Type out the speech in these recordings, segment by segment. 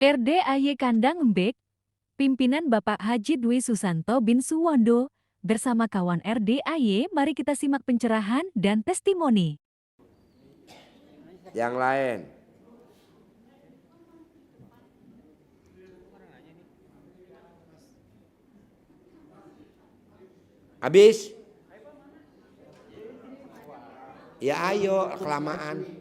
RDAY Kandang Embek, pimpinan Bapak Haji Dwi Susanto bin Suwondo, bersama kawan RDAY, mari kita simak pencerahan dan testimoni. Yang lain. Habis? Ya ayo, kelamaan.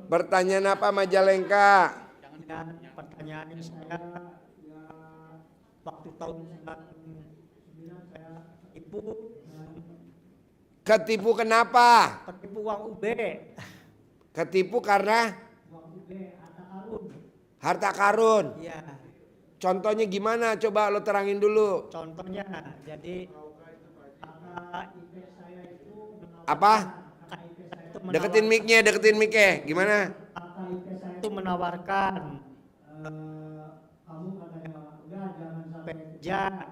Pertanyaan apa Majalengka? Pertanyaannya saya waktu tahun 99 saya Ketipu kenapa? ketipu uang UB. Ketipu karena Uang UB harta karun. harta karun. Iya. Contohnya gimana? Coba lo terangin dulu. Contohnya jadi kakak IP saya itu Apa? kakak IP saya itu Deketin mic-nya. Gimana? kakak IP saya itu menawarkan kamu katanya udah jangan sampai kerja,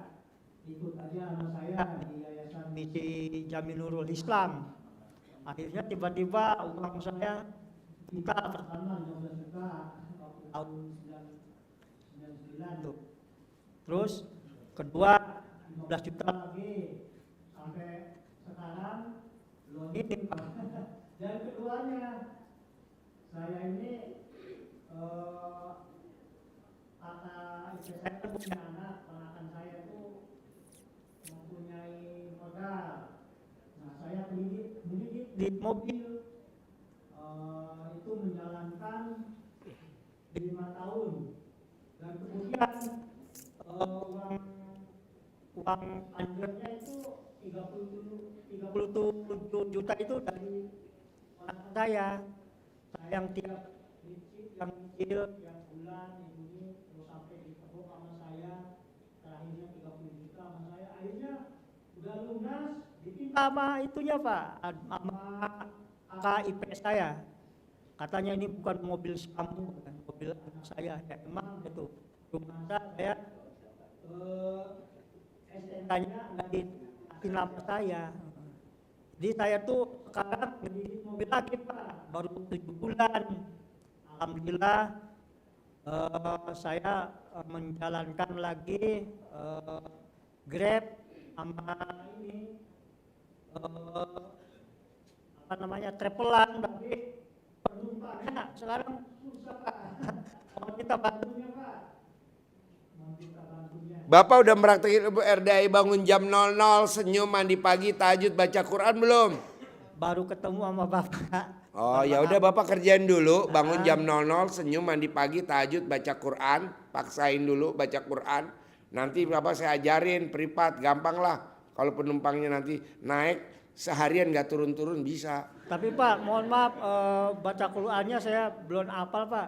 ikut aja sama saya di Yayasan Misi Jaminurul Islam. Akhirnya tiba-tiba uang saya juta pertama 15 juta waktu tahun 99 tuh. Terus kedua 15 juta lagi sampai sekarang belum ini Pak. Dan keduanya saya ini kata istri saya kan punya anak, ponakan saya itu mempunyai modal. Nah saya pendidik di mobil itu menjalankan 5 tahun dan kemudian uang anjurnya itu 37 juta itu dari ponakan saya yang tiap nyicil tiap bulan ini terus sampai ditebuk sama saya terakhirnya 30 juta sama saya akhirnya udah lunas diminta sama itunya Pak sama kakak IP saya katanya ini bukan mobil kamu bukan mobil anak saya ya emang itu rumah saya STNK-nya nggak di nama saya. Jadi saya tuh sekarang beli mobil lagi Pak, baru 7 bulan. Alhamdulillah saya menjalankan lagi Grab sama ini apa namanya travelan tapi penumpangnya sekarang susah Pak. Mau kita bantunya Pak. Bapak udah meraktekin RDAY bangun jam 00, senyum, mandi pagi, tahajud, baca Quran belum? Baru ketemu sama Bapak. Oh ya udah Bapak kerjain dulu, bangun jam 00, senyum, mandi pagi, tahajud, baca Quran, paksain dulu baca Quran. Nanti Bapak saya ajarin privat, gampang lah. Kalau penumpangnya nanti naik seharian nggak turun-turun bisa. Tapi Pak, mohon maaf baca Qurannya saya belum hafal Pak.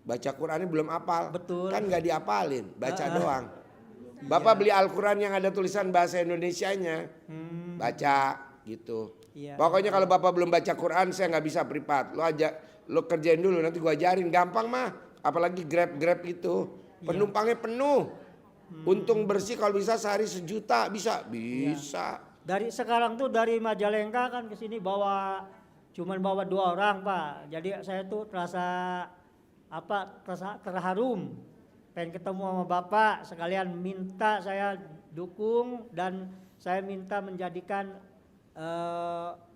Baca Qurannya belum hafal. Betul. Kan nggak dihafalin, baca doang. Bapak beli Al-Quran yang ada tulisan bahasa Indonesianya, baca gitu. Iya. Pokoknya kalau Bapak belum baca Quran saya nggak bisa privat. Lo kerjain dulu nanti gua ajarin, gampang mah. Apalagi Grab itu penumpangnya penuh. Untung bersih kalau bisa sehari 1 juta bisa. Dari sekarang tuh dari Majalengka kan ke sini cuman bawa 2 orang Pak. Jadi saya tuh terasa terharum. Pengen ketemu sama Bapak, sekalian minta saya dukung dan saya minta menjadikan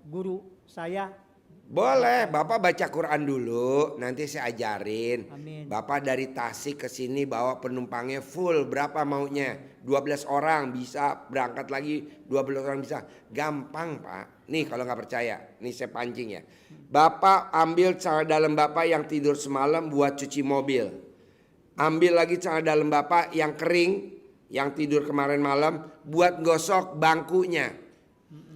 guru saya. Boleh, Bapak baca Quran dulu, nanti saya ajarin. Amin. Bapak dari Tasik ke sini bawa penumpangnya full, berapa maunya? 12 orang bisa, berangkat lagi 12 orang bisa. Gampang Pak. Nih kalau nggak percaya, nih saya pancing ya. Bapak ambil celana dalam Bapak yang tidur semalam buat cuci mobil. Ambil lagi celana dalam Bapak yang kering, yang tidur kemarin malam, buat gosok bangkunya.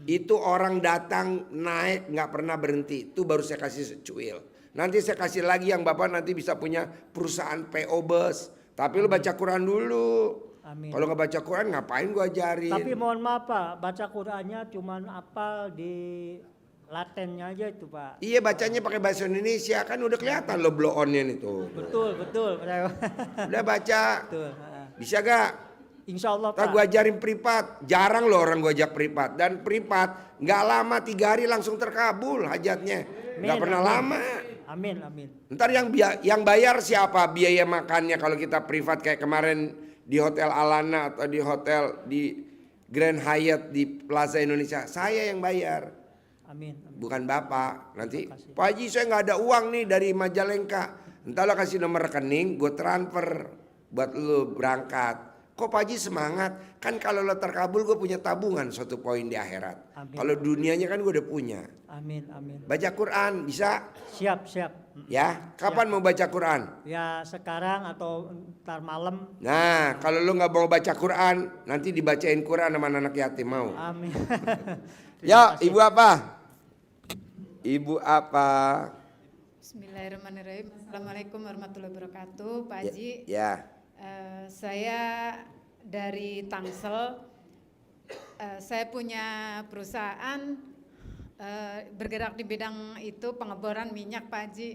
Itu orang datang naik nggak pernah berhenti. Itu baru saya kasih secuil. Nanti saya kasih lagi yang Bapak nanti bisa punya perusahaan PO Bus. Tapi lu baca Quran dulu. Amin. Kalau nggak baca Quran ngapain gua ajarin? Tapi mohon maaf Pak, baca Qurannya cuman hafal di latennya aja itu Pak. Iya bacanya pakai bahasa Indonesia kan udah kelihatan lo blow onnya itu. Betul. Udah baca. Betul. Bisa gak? Insya Allah Tak Pak. gue ajarin privat. Jarang loh orang gue ajak privat. Dan privat nggak lama 3 hari langsung terkabul hajatnya. Nggak Amin, pernah amin. lama. Amin, amin. Ntar yang bayar siapa biaya makannya kalau kita privat kayak kemarin di Hotel Alana atau di hotel di Grand Hyatt di Plaza Indonesia. Saya yang bayar. Amin. Amin. Bukan Bapak. Nanti Terima kasih. Pak Haji saya nggak ada uang nih dari Majalengka. Entar lo kasih nomor rekening, gue transfer buat lo berangkat. Kok Pak Haji semangat? Kan kalau lo terkabul gue punya tabungan suatu poin di akhirat. Amin. Kalau dunianya kan gue udah punya. Amin, amin. Baca Quran bisa? Siap, siap. Ya. Kapan mau baca Quran? Ya sekarang atau ntar malam. Nah, kalau lu nggak mau baca Quran, nanti dibacain Quran sama anak yatim mau. Amin. Ya, ibu apa? Ibu apa? Bismillahirrahmanirrahim. Assalamualaikum warahmatullahi wabarakatuh, Pak Haji. Ya. Saya dari Tangsel. Saya punya perusahaan bergerak di bidang itu pengeboran minyak, Pak Haji.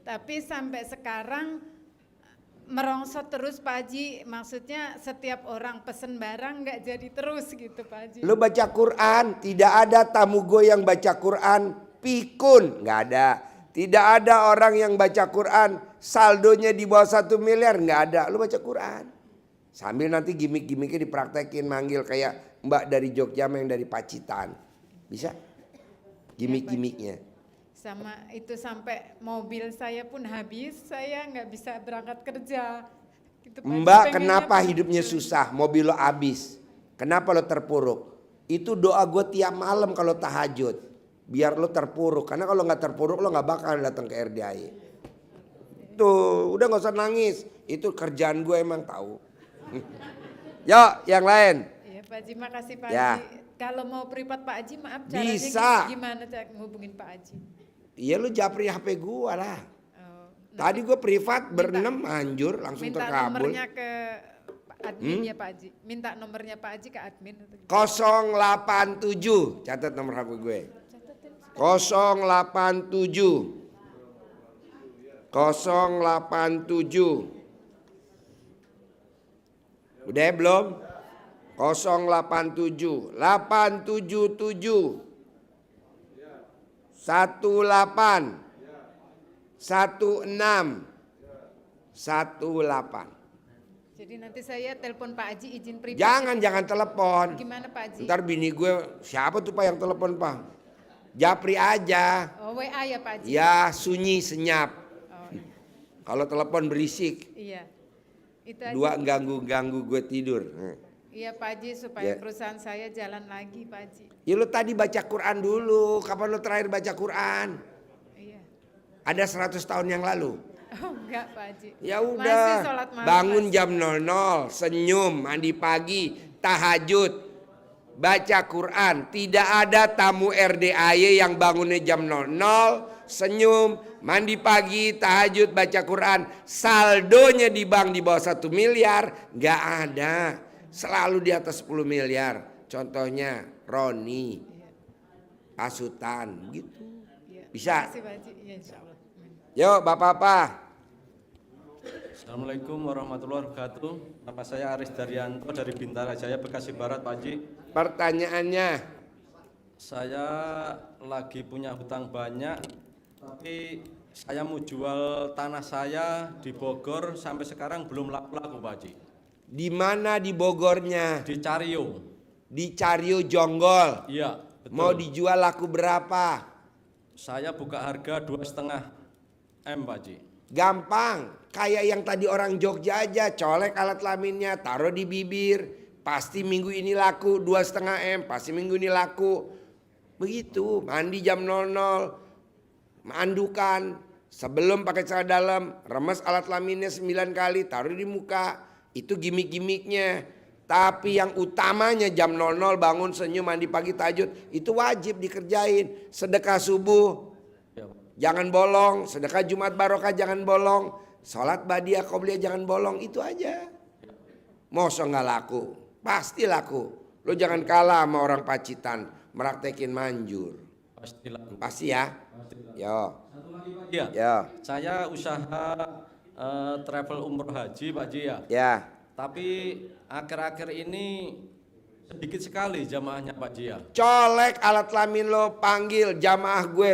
Tapi sampai sekarang merongsot terus, Pak Haji. Maksudnya setiap orang pesen barang nggak jadi terus gitu, Pak Haji. Lu baca Quran, tidak ada tamu gue yang baca Quran pikun, nggak ada. Tidak ada orang yang baca Quran saldonya di bawah 1 miliar, nggak ada. Lu baca Quran. Sambil nanti gimmick-gimmicknya dipraktekin, manggil kayak Mbak dari Jogja yang dari Pacitan. Bisa? Gimmick-gimmicknya. Sama itu sampai mobil saya pun habis, saya nggak bisa berangkat kerja. Gitu, Pak Haji. Mbak, Pengennya kenapa begitu. hidupnya susah? Mobil lo habis. Kenapa lo terpuruk? Itu doa gue tiap malam kalau tahajud. Biar lo terpuruk. Karena kalau nggak terpuruk lo nggak bakal datang ke RDAI. Tuh, udah nggak usah nangis. Itu kerjaan gue emang tahu. Yo, yang lain. Iya Pak Haji, makasih Pak Ya. Haji. Kalau mau privat Pak Haji, maaf caranya Bisa. gimana cara ngubungin Pak Haji? Iya lu japri HP gue lah. Oh, Tadi gue privat berenam anjur langsung minta terkabul. nomornya ke admin ya Pak Haji. Minta nomornya Pak Haji ke admin. Atau gimana? 087. Catat nomor HP gue. 087 Udah ya, belum? 087 877 18 16 18. Jadi nanti saya telepon Pak Haji izin privat. Jangan telepon. Gimana Pak Haji? Ntar bini gue, siapa tuh Pak yang telepon Pak? Japri aja. Oh, WA ya Pak Haji? Ya sunyi senyap. Oh, Kalau telepon berisik. iya. Itu aja. Dua ganggu gue tidur. Iya Pak Haji, supaya Ya. perusahaan saya jalan lagi Pak Haji. Ya lu tadi baca Quran dulu. Kapan lu terakhir baca Quran? Iya. Ada 100 tahun yang lalu. Oh enggak Pak Haji. Ya Masih udah. sholat malam, Bangun Pak Haji. jam 00, senyum, mandi pagi, tahajud, baca Quran. Tidak ada tamu RDAY yang bangunnya jam 00, senyum, mandi pagi, tahajud, baca Quran. Saldonya di bank di bawah 1 miliar, nggak ada. Selalu di atas 10 miliar. Contohnya Roni, Pasutan, gitu. Iya. Bisa? Terima kasih Pak Haji. Iya insya Allah. Amin. Yuk bapak-bapak. Assalamualaikum warahmatullahi wabarakatuh. Nama saya Aris Daryanto dari Bintara Jaya, Bekasi Barat, Pak Haji. Pertanyaannya, Saya lagi punya hutang banyak, tapi saya mau jual tanah saya di Bogor sampai sekarang belum laku-laku, Pak Haji. di mana di Bogornya? Di Cario. Di Cario Jonggol. Iya, betul. Mau dijual laku berapa? Saya buka harga 2,5 M, Pak Haji. Gampang. Kayak yang tadi orang Jogja aja. Colek alat kelaminnya, taruh di bibir. Pasti minggu ini laku 2,5 M. Pasti minggu ini laku. Begitu. Mandi jam 00. Mandukan. Sebelum pakai celana dalam. Remes alat kelaminnya 9 kali. Taruh di muka. Itu gimmick-gimmicknya. Tapi yang utamanya jam 00 bangun senyum mandi pagi tahajud. Itu wajib dikerjain. Sedekah subuh. Ya, Pak. Jangan bolong, sedekah Jumat Barokah jangan bolong, sholat Badiah Qobliyah jangan bolong, itu aja. Masa nggak laku? Pasti laku. Lo jangan kalah sama orang Pacitan, meraktekin manjur. Pasti laku. Pasti ya? Yo, Iya. yo, Saya usaha travel umroh haji, Pak Haji ya. ya. Tapi akhir-akhir ini sedikit sekali jamaahnya Pak Haji ya. Colek alat kelamin lo, panggil jamaah gue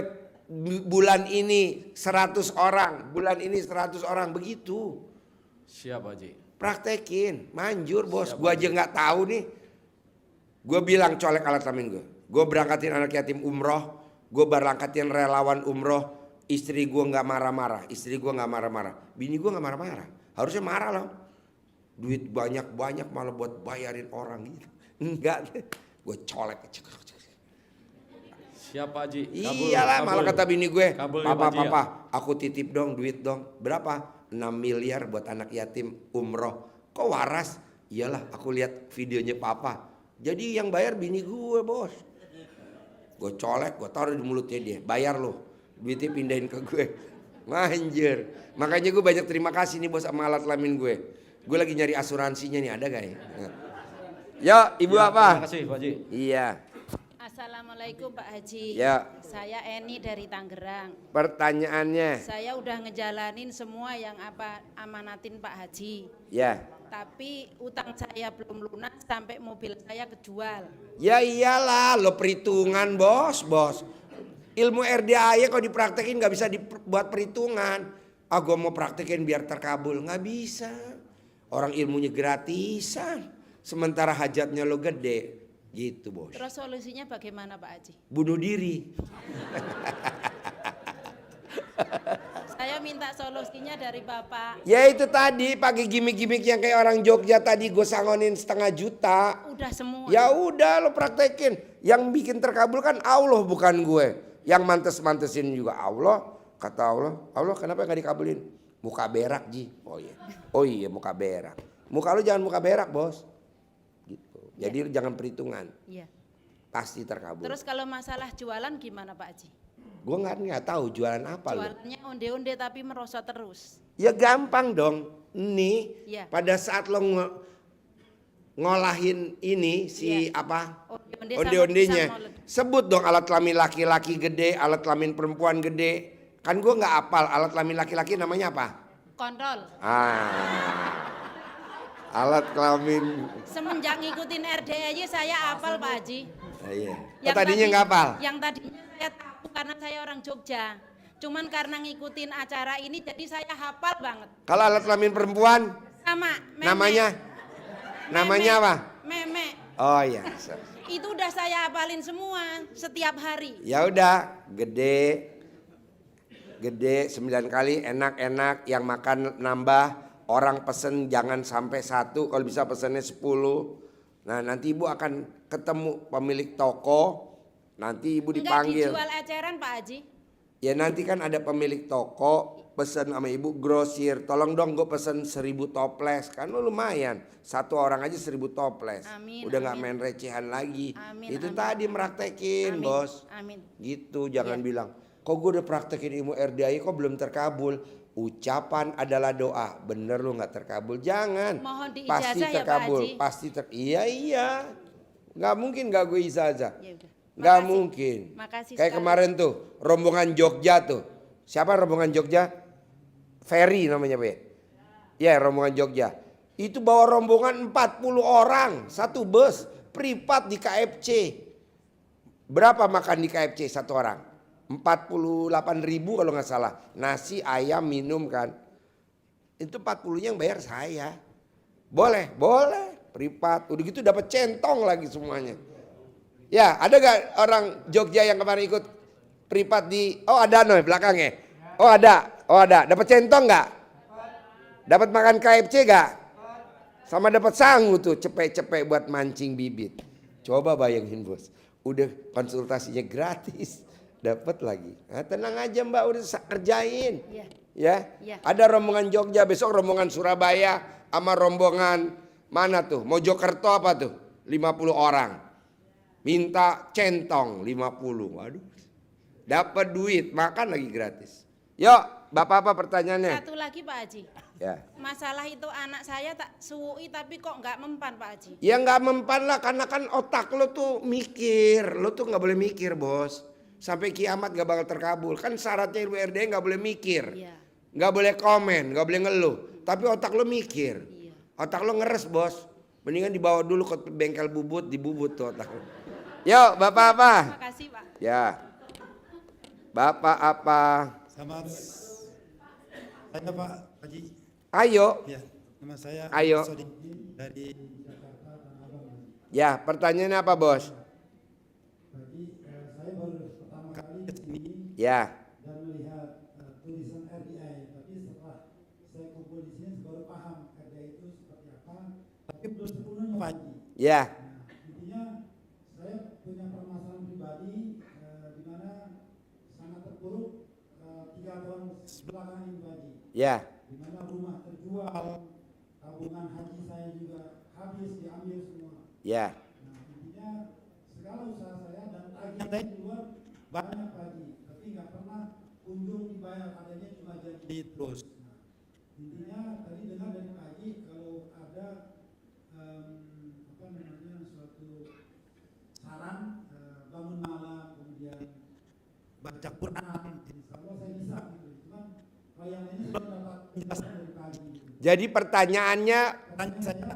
bulan ini 100 orang, bulan ini 100 orang, begitu. Siap Pak Haji. Praktekin, manjur bos. Gue aja nggak tahu nih. Gue bilang colek alat kelamin gue. Gue berangkatin anak yatim umroh, gue berangkatin relawan umroh. Istri gue nggak marah-marah, bini gue nggak marah-marah. Harusnya marah loh. Duit banyak malah buat bayarin orang gitu. Enggak, gue colek. Siap Pak Haji. Iyalah, malah kata bini gue, Kabul ya, Pak Haji, ya. papa, aku titip dong duit dong. Berapa? 6 miliar buat anak yatim umroh. Kok waras? Iyalah, aku lihat videonya papa. Jadi yang bayar bini gue bos. Gue colek, gue taruh di mulutnya dia. Bayar lo, duitnya pindahin ke gue. Manjir. Makanya gue banyak terima kasih nih bos sama alat kelamin gue. Gue lagi nyari asuransinya nih, ada gak ya? Ya, ibu Ya, apa? Terima kasih Pak Haji. Iya. Assalamualaikum Pak Haji. Ya. Saya Eni dari Tangerang. Pertanyaannya, Saya udah ngejalanin semua yang apa amanatin Pak Haji. ya. Tapi utang saya belum lunas sampai mobil saya kejual. Ya iyalah, lo perhitungan bos. Ilmu RDAY kalau dipraktekin nggak bisa dibuat perhitungan. Ah, gue mau praktekin biar terkabul, nggak bisa. Orang ilmunya gratisan, sementara hajatnya lo gede, gitu bos. Terus solusinya bagaimana Pak Haji? Bunuh diri. Saya minta solusinya dari Bapak. Ya itu tadi pakai gimmick-gimmick yang kayak orang Jogja tadi gue sangonin 1,5 juta. Udah semua. Ya udah lo praktekin. Yang bikin terkabul kan Allah bukan gue. Yang mantes-mantesin juga Allah. Kata Allah, Allah kenapa nggak dikabulin? Muka berak Ji. Oh iya muka berak. Muka lo jangan muka berak bos. Gitu. Jadi lo jangan perhitungan. Iya. Pasti terkabul. Terus kalau masalah jualan gimana Pak Haji? Gue nggak tahu jualan apa lo. Jualannya onde-onde tapi merosot terus. Ya gampang dong. Nih Iya. pada saat lo ngolahin ini si Iya. apa? Onde-onde Onde-ondenya. sama pisang molen. Sebut dong alat kelamin laki-laki gede, alat kelamin perempuan gede. Kan gue nggak apal alat kelamin laki-laki namanya apa? Kontrol. Alat kelamin. Semenjak ngikutin RDAY saya hafal Pak Haji. Iya. Yang Tadinya tadi- nggak apal. Yang tadinya saya tahu karena saya orang Jogja. Cuman karena ngikutin acara ini jadi saya hafal banget. Kalau alat kelamin perempuan Sama meme. namanya apa? Meme. Oh iya. Itu udah saya hafalin semua setiap hari. Ya udah, gede 9 kali, enak-enak, yang makan nambah, orang pesen jangan sampai 1, kalau bisa pesennya 10. Nah nanti ibu akan ketemu pemilik toko, nanti ibu Enggak dipanggil. dijual eceran Pak Haji. Ya nanti kan ada pemilik toko, pesen sama ibu grosir, tolong dong gue pesen 1000 toples, kan lo lumayan, 1 orang aja 1000 toples. Amin, Udah nggak amin. main recehan lagi. Amin, Itu amin. tadi meraktekin Amin. bos. Amin. Gitu, jangan Iya. bilang, kok gue udah praktekin ilmu RDAY kok belum terkabul. Ucapan adalah doa, bener lu nggak terkabul, jangan. Mohon diijazah Pasti ya, Pak terkabul, Haji. pasti iya. Nggak mungkin nggak gue ijazah, Ya udah. nggak Makasih. mungkin. Makasih Kayak sekali. kemarin tuh, rombongan Jogja tuh. Siapa rombongan Jogja? Ferry namanya Be. Ya rombongan Jogja. Itu bawa rombongan 40 orang, satu bus, privat di KFC. Berapa makan di KFC satu orang? 48.000 kalau nggak salah. Nasi, ayam, minum kan. Itu 40-nya yang bayar saya. Boleh, privat. Udah gitu dapat centong lagi semuanya. Ya, ada gak orang Jogja yang kemarin ikut privat di, oh ada no belakangnya. Oh ada. Dapat centong nggak? Dapat makan KFC nggak? Sama dapat sangu tuh cepet-cepet buat mancing bibit. Coba bayangin bos, udah konsultasinya gratis, dapat lagi. Nah, tenang aja Mbak, udah kerjain. Iya. Ya, Iya. ada rombongan Jogja, besok rombongan Surabaya, sama rombongan mana tuh? Mojokerto apa tuh? 50 orang. Minta centong 50. Waduh. Dapat duit, makan lagi gratis. Yuk, Bapak apa pertanyaannya? Satu lagi Pak Haji. Ya. Masalah itu anak saya tak suwi tapi kok nggak mempan Pak Haji. Ya nggak mempan lah, karena kan otak lo tuh mikir, lo tuh nggak boleh mikir bos. Sampai kiamat nggak bakal terkabul. Kan syaratnya ilmu RDAY nggak boleh mikir, Iya. nggak boleh komen, nggak boleh ngeluh. Tapi otak lo mikir. Iya. Otak lo ngeres bos. Mendingan dibawa dulu ke bengkel bubut, dibubut tuh otak lo. Yuk bapak apa? Terima kasih Pak. Ya. Bapak apa? Selamat saya Pak Haji. Ayo. Ya, nama saya Ayo. Sodikin dari Jakarta Tanah Abang. Ya pertanyaannya apa bos? Saya baru pertama kali ke sini Ya. dan melihat tulisan RDI, tapi setelah saya kumpul di sini baru paham RDI itu seperti apa, tapi belum sepenuhnya Pak Haji. Ya. Intinya saya punya permasalahan pribadi di mana sangat terpuruk 3 tahun belakangan ini Pak Haji. Ya. Di mana rumah terjual, tabungan haji saya juga habis diambil semua. Ya. Nah, intinya segala usaha saya dan tagihan saya di luar banyak Pak Haji, tapi nggak pernah kunjung dibayar, adanya cuma janji terus. Nah, intinya tadi dengar dari Pak Haji kalau ada suatu saran bangun malam kemudian baca Quran, insya Allah saya bisa gitu. Cuman layanan ini belum dapat penjelasan dari Pak Haji. Jadi pertanyaannya Pertanyaan saya,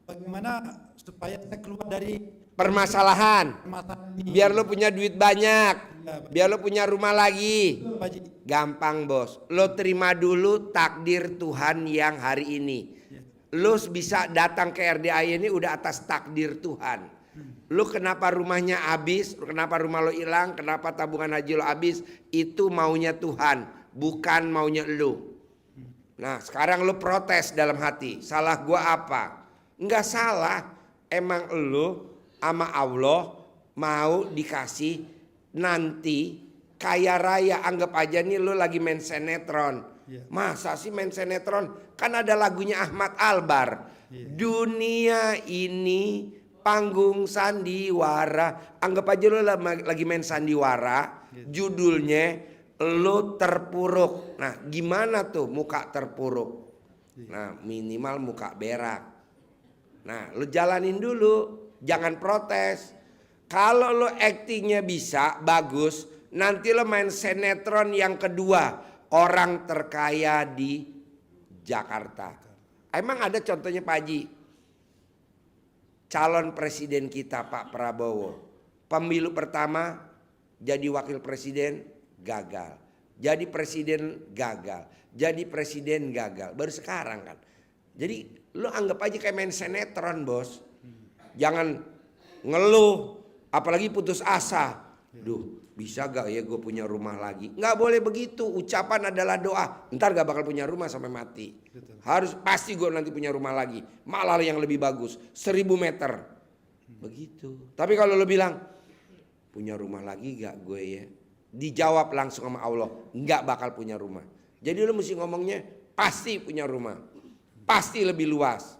bagaimana supaya saya keluar dari permasalahan. masalah ini? Biar lo punya duit banyak. Ya, Biar lo punya rumah lagi. betul, Pak Haji. Gampang bos. Lo terima dulu takdir Tuhan yang hari ini. Lo bisa datang ke RDI ini udah atas takdir Tuhan. Lo kenapa rumahnya habis, kenapa rumah lo hilang, kenapa tabungan haji lo habis, itu maunya Tuhan, bukan maunya lo. Nah sekarang lo protes dalam hati, salah gua apa? Enggak salah, emang lo sama Allah mau dikasih nanti kaya raya. Anggap aja nih lo lagi main sinetron. Masa sih main sinetron? Kan ada lagunya Ahmad Albar. Dunia ini panggung sandiwara. Anggap aja lo lagi main sandiwara. Judulnya lo terpuruk. Nah gimana tuh muka terpuruk? Nah minimal muka berak. Nah lo jalanin dulu. Jangan protes. Kalau lo aktingnya bisa bagus, nanti lo main sinetron yang kedua, orang terkaya di Jakarta. Emang ada contohnya Pak Haji? Calon presiden kita Pak Prabowo, pemilu pertama jadi wakil presiden gagal, jadi presiden gagal, jadi presiden gagal, baru sekarang kan. Jadi lo anggap aja kayak main sinetron bos. Jangan ngeluh, apalagi putus asa. Duh, bisa gak ya gue punya rumah lagi? Nggak boleh begitu. Ucapan adalah doa. Ntar gak bakal punya rumah sampai mati. Harus pasti gue nanti punya rumah lagi. Malah yang lebih bagus, 1000 meter. Begitu. Tapi kalau lo bilang punya rumah lagi gak gue ya? Dijawab langsung sama Allah, nggak bakal punya rumah. Jadi lo mesti ngomongnya pasti punya rumah, pasti lebih luas.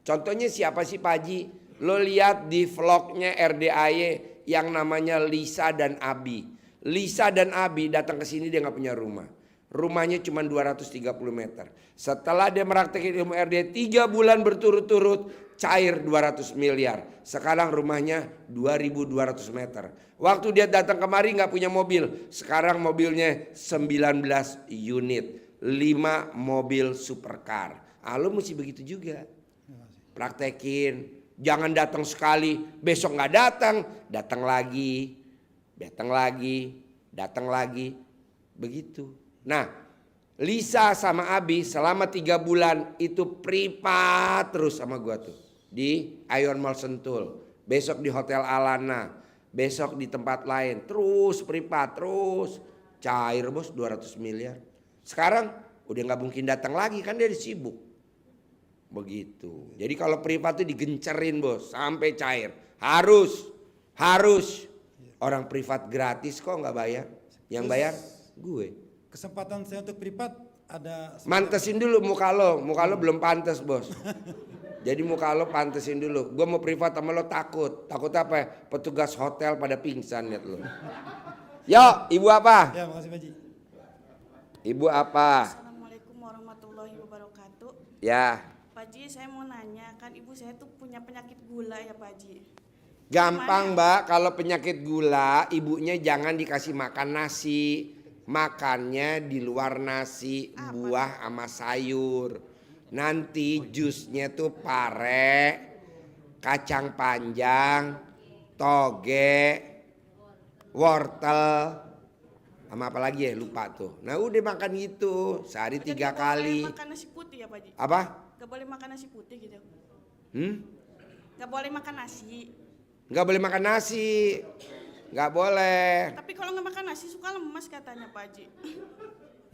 Contohnya siapa sih Pak Haji? Lo lihat di vlognya RDAY yang namanya Lisa dan Abi. Lisa dan Abi datang ke sini dia nggak punya rumah. Rumahnya cuma 230 meter. Setelah dia meraktekin ilmu RDAY 3 bulan berturut-turut, cair 200 miliar. Sekarang rumahnya 2200 meter. Waktu dia datang kemari nggak punya mobil. Sekarang mobilnya 19 unit. 5 mobil supercar. Lo mesti begitu juga. Praktekin. Jangan datang sekali, besok nggak datang, datang lagi, datang lagi, datang lagi, begitu. Nah, Lisa sama Abi selama 3 bulan itu privat terus sama gua tuh di Ion Mall Sentul, besok di Hotel Alana, besok di tempat lain, terus privat terus cair bos 200 miliar. Sekarang udah nggak mungkin datang lagi kan dia sibuk. Begitu. Jadi kalau privat itu digencerin bos sampai cair. Harus orang privat gratis kok nggak bayar. Yang bayar gue. Kesempatan saya untuk privat ada. Mantesin dulu muka lo belum pantas bos. Jadi muka lo pantesin dulu. Gue mau privat sama lo takut apa? Petugas hotel pada pingsan lihat lo. Yo, ibu apa? Ya, makasih Pak Haji. Ibu apa? Assalamualaikum warahmatullahi wabarakatuh. Ya. Pak Haji, saya mau nanya, kan ibu saya tuh punya penyakit gula ya Pak Haji. Gampang Mbak, kalau penyakit gula ibunya jangan dikasih makan nasi. Makannya di luar nasi, buah sama sayur. Nanti jusnya tuh pare, kacang panjang, toge, wortel, sama apa lagi ya lupa tuh. Nah udah makan gitu sehari 3 Jadi nggak kali. boleh makan nasi putih ya Pak Haji? Apa? Gak boleh makan nasi putih gitu? Hmm? Gak boleh makan nasi. Nggak boleh makan nasi, nggak boleh. Tapi kalau nggak makan nasi suka lemas katanya Pak Haji.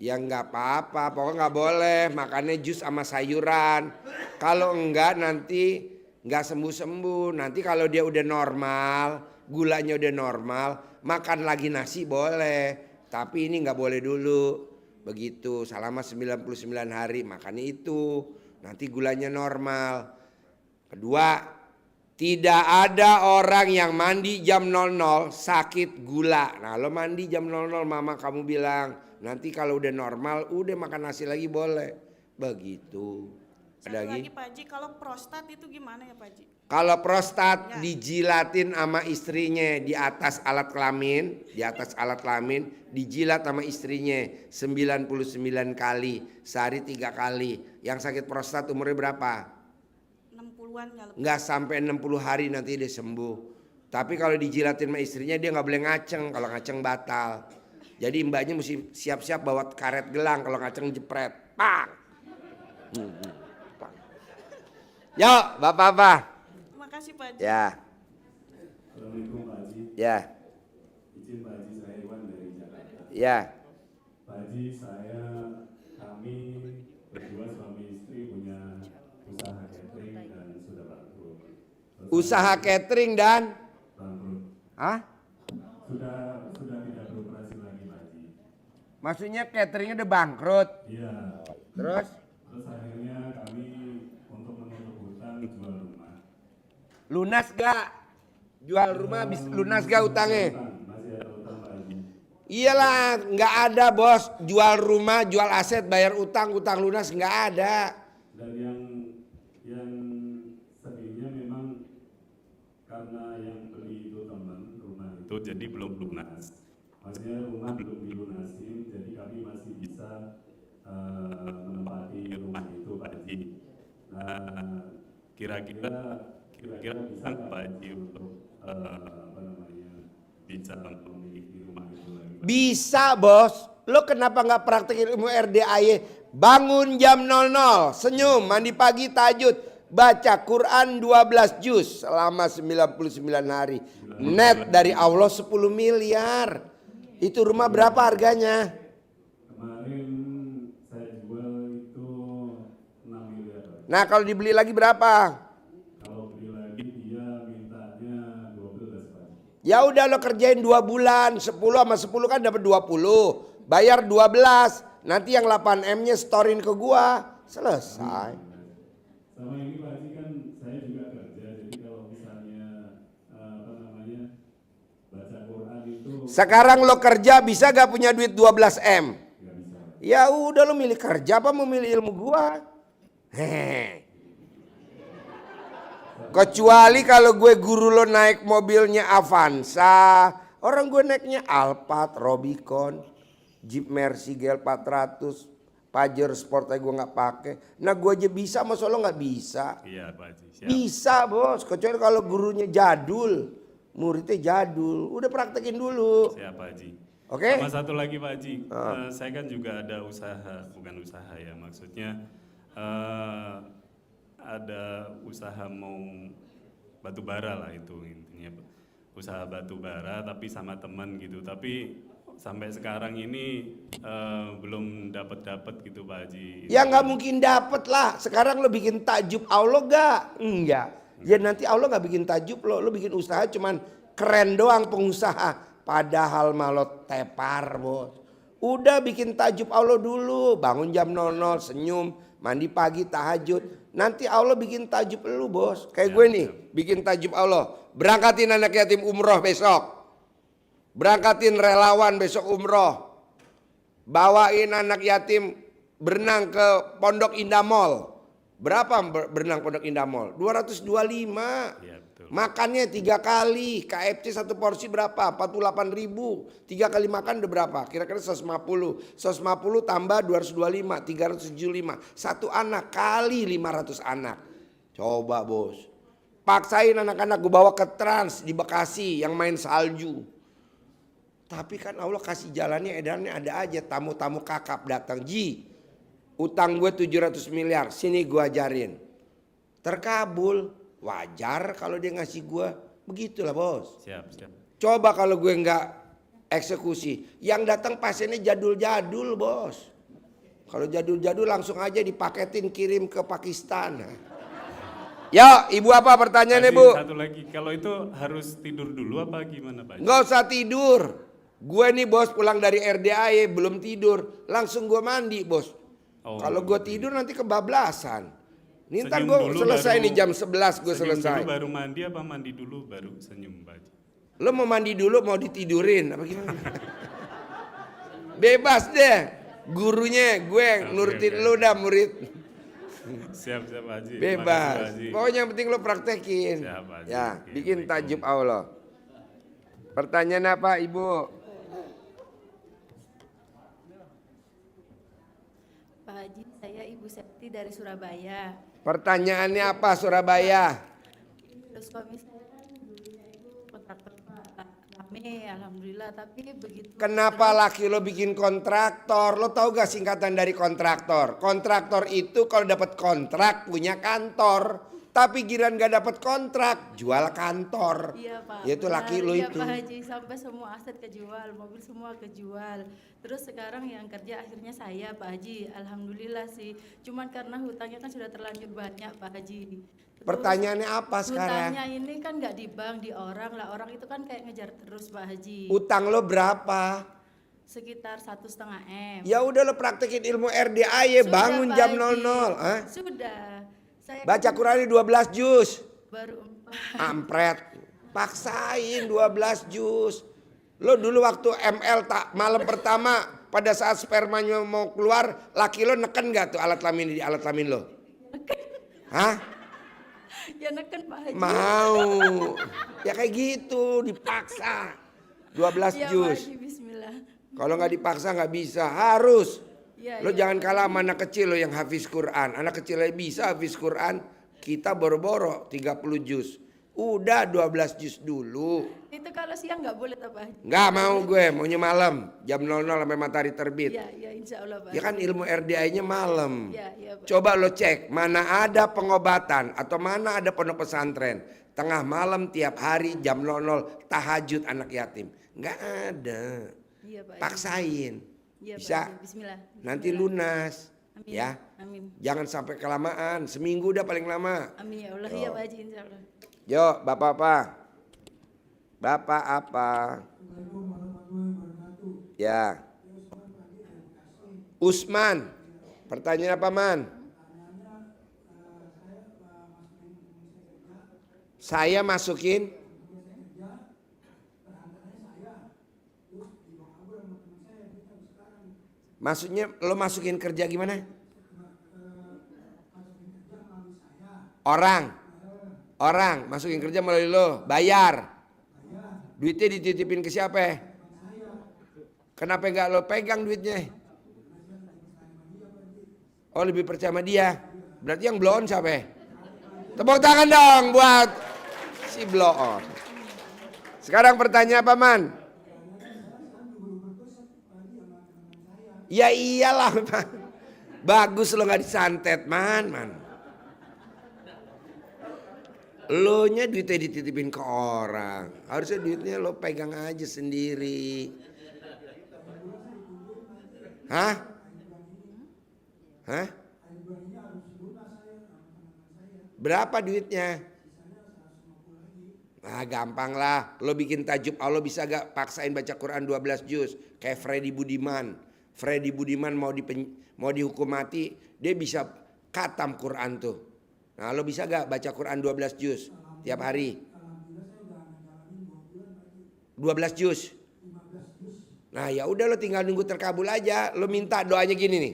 Ya nggak apa-apa, pokoknya nggak boleh makannya jus sama sayuran. Kalau enggak nanti nggak sembuh-sembuh. Nanti kalau dia udah normal, gulanya udah normal, makan lagi nasi boleh. Tapi ini nggak boleh dulu. Begitu selama 99 hari makannya itu. Nanti gulanya normal. Kedua, tidak ada orang yang mandi jam 00 sakit gula. Nah lo mandi jam 00 mama kamu bilang. Nanti kalau udah normal udah makan nasi lagi boleh. Begitu. Ada Satu lagi? lagi Pak Haji, kalau prostat itu gimana ya Pak Haji? Kalau prostat Ya. dijilatin sama istrinya di atas alat kelamin, dijilat sama istrinya 99 kali, sehari 3 kali. Yang sakit prostat umurnya berapa? 60-an ya lebih. Nggak sampai 60 hari nanti dia sembuh. Tapi kalau dijilatin sama istrinya dia nggak boleh ngaceng, kalau ngaceng batal. Jadi mbaknya mesti siap-siap bawa karet gelang, kalau ngaceng jepret. Pang! Pang. Yuk bapak-bapak. Terima kasih Pak Haji. Ya, Assalamualaikum Pak Haji. ya, Izin Pak Haji, saya Iwan dari Jakarta. ya. Pak Haji, kami berdua suami istri punya usaha catering dan sudah bangkrut. Usaha catering dan Bangkrut. Hah? Sudah tidak beroperasi lagi Pak Haji. Maksudnya cateringnya udah bangkrut. Iya. Terus Terus akhirnya kami untuk menutup hutang jual rumah. lunas gak? Jual rumah habis lunas gak utangnya? Masih ada hutang Pak Haji. Iyalah, nggak ada bos. Jual rumah, jual aset, bayar utang lunas nggak ada. Dan yang sedihnya memang karena yang beli itu teman rumah itu jadi belum lunas. Maksudnya rumah belum dilunasin, jadi kami masih bisa menempati rumah itu Pak Haji. Nah, kira-kira bisa nggak Pak Haji untuk bisa memiliki rumah itu lagi? Bisa bos. Lo kenapa nggak praktekin ilmu RDAY? Bangun jam 00, senyum, mandi pagi tahajud, baca Quran 12 juz selama 99 hari. Net dari Allah 10 miliar. Itu rumah berapa harganya? Kemarin saya jual itu 6 miliar Pak. Nah kalau dibeli lagi berapa? Kalau beli lagi dia mintanya 12 Pak. Ya udah lo kerjain 2 bulan, 10 sama 10 kan dapat 20. Bayar 12. Nanti yang 8M-nya storin ke gua. Selesai. Sama ini Pak Haji kan saya juga kerja, jadi kalau misalnya baca Quran itu Sekarang lo kerja bisa gak punya duit 12M? nggak bisa. Ya udah lo milih kerja apa mau milih ilmu gua? Hehe. Kecuali kalau gue guru lo naik mobilnya Avanza, orang gue naiknya Alphard, Robicon, Jeep Mercy GL 400, Pajero Sport aja gue nggak pakai. Nah gue aja bisa, masa lo nggak bisa? Iya Pak Haji, siap. Bisa bos, kecuali kalau gurunya jadul, muridnya jadul. Udah praktekin dulu. Siap Pak Haji. Oke? Sama satu lagi Pak Haji, saya kan juga ada usaha, bukan usaha ya, maksudnya ada usaha mau batu bara lah itu intinya, usaha batu bara tapi sama teman gitu, tapi sampai sekarang ini belum dapat gitu Pak Haji. Ya nggak mungkin dapet lah. Sekarang lo bikin takjub Allah gak? Enggak. Ya nanti Allah nggak bikin takjub lo bikin usaha cuman keren doang pengusaha. Padahal malah tepar bos. Udah bikin takjub Allah dulu. Bangun jam 00, senyum, mandi pagi, tahajud. Nanti Allah bikin takjub lu bos. Kayak gue nih, bikin takjub Allah. Berangkatin anak yatim umroh besok. Berangkatin relawan besok umroh. Bawain anak yatim berenang ke Pondok Indah Mall. Berapa berenang Pondok Indah Mall? 225. Iya, betul. Makannya 3 kali. KFC satu porsi berapa? 48.000. 3 kali makan udah berapa? Kira-kira 150. 150 tambah 225, 375. Satu anak kali 500 anak. Coba bos. Paksain anak-anak gue bawa ke Trans di Bekasi yang main salju. Tapi kan Allah kasih jalannya, edarnya ada aja. Tamu-tamu kakap datang. Ji, utang gue 700 miliar. Sini gue ajarin. Terkabul. Wajar kalau dia ngasih gue. Begitulah bos. Siap, siap. Coba kalau gue nggak eksekusi. Yang datang pasiennya jadul-jadul bos. Kalau jadul-jadul langsung aja dipaketin kirim ke Pakistan. Ya, ibu apa pertanyaannya Haji, bu? satu lagi, kalau itu harus tidur dulu apa gimana Pak Haji? Nggak usah tidur. Gue nih bos pulang dari RDAY belum tidur. Langsung gue mandi bos. Oh, Kalau gue tidur nanti kebablasan. Nih ntar Senyum gue dulu selesai baru- nih jam 11 gue Senyum selesai. dulu baru mandi apa mandi dulu baru senyum Pak Haji? Lo mau mandi dulu mau ditidurin apa gimana? Bebas deh. Gurunya gue nurutin oke. lu dah murid. Siap, siap Pak Haji. Makasih, Pak Bebas. Haji. Pokoknya yang penting lo praktekin. Siap, Pak Haji. Ya, Oke, bikin baik. tajub Allah. Pertanyaan apa Ibu? Pak Haji, saya Ibu Septi dari Surabaya. Pertanyaannya apa Surabaya? Terus suami saya kan dulunya itu kontraktor kami, alhamdulillah. Tapi begitu. Kenapa laki lo bikin kontraktor? Lo tahu gak singkatan dari kontraktor? Kontraktor itu kalau dapat kontrak punya kantor. Tapi giran gak dapat kontrak, jual kantor. Iya Pak. Itu benar. laki lo Iya, itu. Pak Haji, sampai semua aset kejual, mobil semua kejual. Terus sekarang yang kerja akhirnya saya Pak Haji, alhamdulillah sih. Cuman karena hutangnya kan sudah terlanjur banyak Pak Haji. Terus Pertanyaannya apa sekarang? hutangnya ini kan nggak di bank, di orang lah. Orang itu kan kayak ngejar terus Pak Haji. Utang lo berapa? Sekitar 1,5 M. Ya udah lo praktekin ilmu RDAY, Sudah, bangun Pak jam Haji. 00. Hah? Sudah. Saya Baca kan Quran 12 juz. baru 4. Ampret. Paksain 12 juz. Lo dulu waktu ML tak malam pertama pada saat spermanya mau keluar, laki lo neken gak tuh alat kelamin di alat kelamin lo? Hah? Ya neken Pak Haji. Mau. Ya kayak gitu, dipaksa. 12 Ya Pak juz. Haji, bismillah. Kalau nggak dipaksa nggak bisa, harus. Ya, Lo ya. jangan kalah sama anak kecil lo yang hafiz Quran. Anak kecil aja bisa hafiz Quran. Kita boro-boro 30 juz. Udah 12 juz dulu. Itu kalau siang nggak boleh Pak Haji. Nggak mau gue, maunya malam. Jam 00 sampai matahari terbit. Ya, ya insya Allah Pak. Ya kan ilmu RDA-nya malam. Ya, ya Pak. Coba lo cek mana ada pengobatan atau mana ada pondok pesantren. Tengah malam tiap hari jam 00 tahajud anak yatim. Nggak ada. Iya Pak Haji. Paksain. Iya, Pak Bisa. Haji. Bismillah. Nanti Bismillah. lunas. Amin. Ya. Amin. Jangan sampai kelamaan. Seminggu udah paling lama. Amin ya Allah. Yo. Iya Pak Haji insya Allah. Yo, Bapak apa? Bapak apa? Ya. Usman. Pertanyaan apa, Man? Saya masukin Maksudnya lo masukin kerja gimana? Orang masukin kerja melalui lo, bayar. Duitnya dititipin ke siapa? Kenapa nggak lo pegang duitnya? Oh lebih percaya sama dia. Berarti yang blow on siapa? Tepuk tangan dong buat si blow on. Sekarang pertanyaan apa, Man? Ya iyalah, Man. Bagus lo nggak disantet, Man. Lo nya duitnya dititipin ke orang. Harusnya duitnya lo pegang aja sendiri. Hah? Berapa duitnya? Nah gampang lah. Lo bikin tajub Allah bisa gak paksain baca Quran 12 juz. Kayak Freddy Budiman. Freddy Budiman mau dihukum mati. Dia bisa khatam Quran tuh. Nah lo bisa gak baca Quran 12 juz tiap hari? 12 juz. Nah ya udah lo tinggal nunggu terkabul aja. Lo minta doanya gini nih.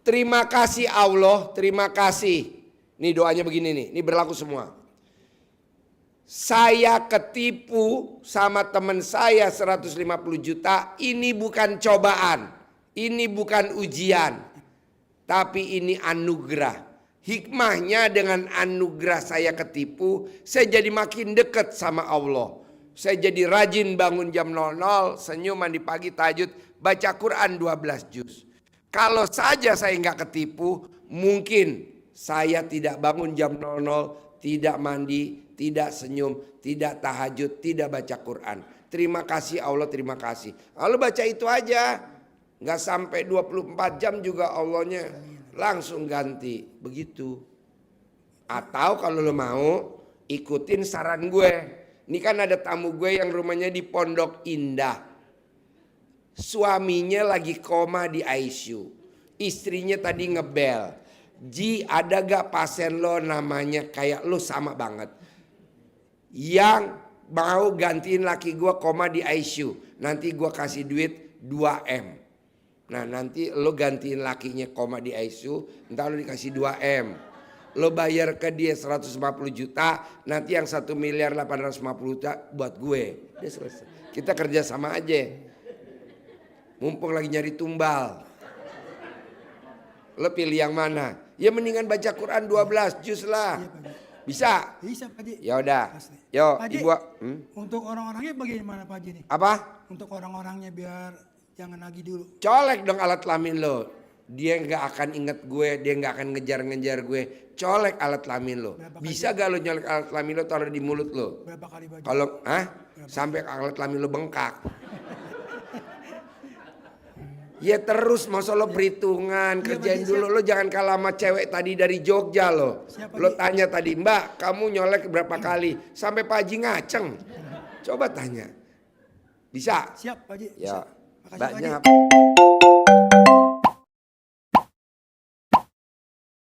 Terima kasih Allah, terima kasih Nih doanya begini nih, ini berlaku semua. Saya ketipu sama teman saya 150 juta, ini bukan cobaan, ini bukan ujian, tapi ini anugerah. Hikmahnya dengan anugerah saya ketipu, saya jadi makin dekat sama Allah. Saya jadi rajin bangun jam 00, senyum mandi pagi tahajud, baca Quran 12 juz. Kalau saja saya nggak ketipu, mungkin saya tidak bangun jam 00, tidak mandi, tidak senyum, tidak tahajud, tidak baca Quran. Terima kasih Allah, terima kasih. Lalu baca itu aja. Nggak sampai 24 jam juga Allahnya langsung ganti. Begitu. Atau kalau lo mau, ikutin saran gue. Ini kan ada tamu gue yang rumahnya di Pondok Indah. Suaminya lagi koma di ICU. Istrinya tadi ngebel. Ji, ada gak pasien lo namanya kayak lo sama banget. Yang mau gantiin laki gue koma di ICU. Nanti gue kasih duit 2M. Nah nanti lo gantiin lakinya koma di ICU. Ntar lo dikasih 2M. Lo bayar ke dia 150 juta. Nanti yang 1 miliar 850 juta buat gue. Udah selesai. Kita kerja sama aja. Mumpung lagi nyari tumbal. Lo pilih yang mana? Ya mendingan baca Quran 12 juz lah. Bisa? Bisa Pak Haji. Ya udah. Pasti. Yo, Pak Haji, Ibu. Untuk orang-orangnya bagaimana Pak Haji nih? Apa? Untuk orang-orangnya biar jangan lagi dulu. Colek dong alat kelamin lo. Dia nggak akan inget gue, dia nggak akan ngejar-ngejar gue. Colek alat kelamin lo. Bisa gak lo nyolek alat kelamin lo taruh di mulut lo? Berapa kali Pak Haji? Kalau, sampai alat kelamin lo bengkak. Ya terus masa lo perhitungan, kerjain dulu. Lo jangan kalah sama cewek tadi dari Jogja lo. Lo tanya tadi, Mbak kamu nyolek berapa kali? Sampai Pak Haji ngaceng. Coba tanya. Bisa? Siap Pak Haji. Ya. Makasih Pak Mbaknya Haji.